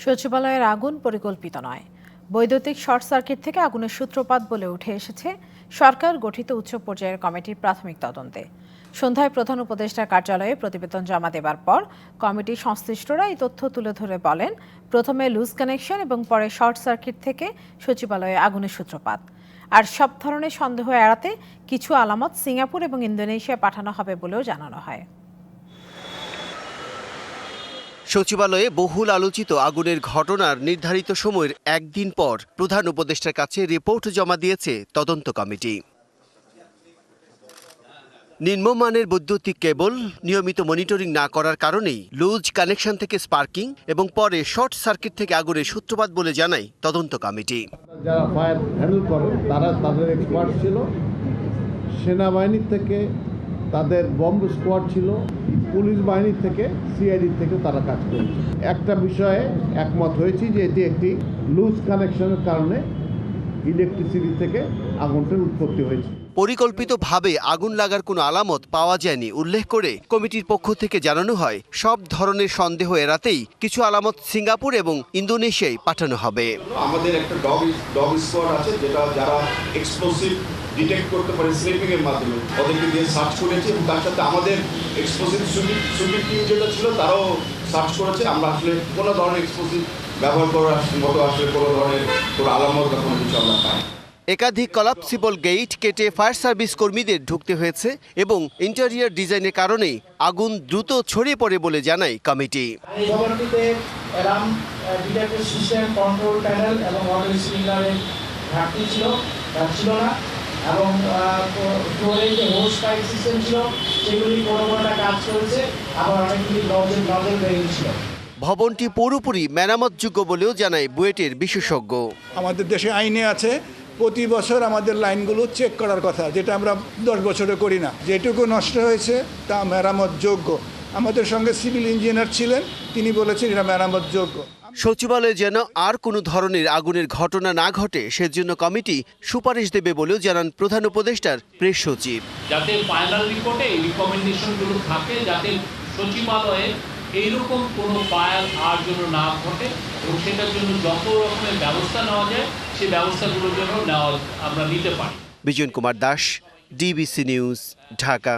সচিবালয়ের আগুন পরিকল্পিত নয়, বৈদ্যুতিক শর্ট সার্কিট থেকে আগুনের সূত্রপাত বলে উঠে এসেছে সরকার গঠিত উচ্চ পর্যায়ের কমিটির প্রাথমিক তদন্তে। সন্ধ্যায় প্রধান উপদেষ্টার কার্যালয়ে প্রতিবেদন জমা দেবার পর কমিটির সংশ্লিষ্টরা এই তথ্য তুলে ধরে বলেন, প্রথমে লুজ কানেকশন এবং পরে শর্ট সার্কিট থেকে সচিবালয়ে আগুনের সূত্রপাত। আর সব ধরনের সন্দেহ এড়াতে কিছু আলামত সিঙ্গাপুর এবং ইন্দোনেশিয়া পাঠানো হবে বলেও জানানো হয়। সচিবালয়ে বহুল আলোচিত আগুনের ঘটনার নির্ধারিত সময়ের একদিন পর প্রধান উপদেষ্টার কাছে রিপোর্ট জমা দিয়েছে তদন্ত কমিটি। নিম্নমানের বৈদ্যুতিক কেবল নিয়মিত মনিটরিং না করার কারণেই লুজ কানেকশন থেকে স্পার্কিং এবং পরে শর্ট সার্কিট থেকে আগুনের সূত্রপাত বলে জানায় তদন্ত কমিটি। যারা ফায়ার হ্যান্ডেল করেন তারা তাদের এক্সপার্ট ছিল, সেনাবাহিনীর থেকে তাদের বম্ব স্কোয়াড ছিল, পুলিশ বাহিনীর থেকে সিআইডি থেকে তারা কাজ করেছে। একটা বিষয়ে একমত হয়েছি যে এটি একটি লুজ কানেকশনের কারণে ইলেকট্রিসিটি থেকে আগুনটার উৎপত্তি হয়েছে। পরিকল্পিতভাবে আগুন লাগার কোনো আলামত পাওয়া যায়নি উল্লেখ করে কমিটির পক্ষ থেকে জানানো হয়, সব ধরনের সন্দেহ এড়াতেই কিছু আলামত সিঙ্গাপুর এবং ইন্দোনেশিয়ায় পাঠানো হবে। আমাদের একটা ডগ স্কোয়াড আছে, যেটা যারা এক্সপ্লোসিভ ডিটেক্ট করতে পারে স্লিপিং এর মাধ্যমে, ওদেরকে দিয়ে সার্চ করেছে এবং তার সাথে আমাদের এক্সপ্লোসিভ সুইট টিম যেটা ছিল তারাও সার্চ করেছে। আমরা আসলে কোনো ধরনের এক্সপ্লোসিভ ব্যবহার করার মতো আসলে কোনো ধরনের কোনো আলামত বা কোনো কিছু আমরা পাই। একাধিক কলাপসিবল গেট কেটে ফায়ার সার্ভিস কর্মীদের ঢুকতে হয়েছে এবং ইন্টেরিয়র ডিজাইনের কারণেই আগুন দ্রুত ছড়িয়ে পড়ে বলে জানায় কমিটি। এই ভবনটিতে alarm detector system, control panel এবং ওয়াটার স্প্রিংলারের ঘাটতি ছিল না, এবং ফ্লোরে যে হোস পাইপ সিস্টেম ছিল সেগুলি কোনোটা কাজ করেছে, আবার অনেকগুলি নজল বেরিয়েছিল। ভবনটি পুরোপুরি মেরামতযোগ্য বলেও জানায় বুয়েটের বিশেষজ্ঞ। আমাদের দেশে আইনে আছে প্রতি বছর আমাদের লাইনগুলো চেক করার কথা, যেটা আমরা 10 বছরে করি না। যেটুকু নষ্ট হয়েছে তা মেরামতযোগ্য। আমাদের সঙ্গে সিভিল ইঞ্জিনিয়ার ছিলেন, তিনি বলেছেন এটা মেরামতযোগ্য। সচিবালয়ে যেন আর কোনো ধরনের আগুনের ঘটনা না ঘটে সেজন্য কমিটি সুপারিশ দেবে বলেও জানান প্রধান উপদেষ্টার প্রেস সচিব। যাতে ফাইনাল রিপোর্টে এই রিকমেন্ডেশনগুলো থাকে, যাতে সচিবালয়ে এইরকম কোনো ফায়ার আর জন্য না ঘটে এবং সেটার জন্য যত রকমের ব্যবস্থা নেওয়া যায় সেই ব্যবস্থাগুলোর জন্য আমরা নিতে পারি। Bijan Kumar Das, DBC news, Dhaka.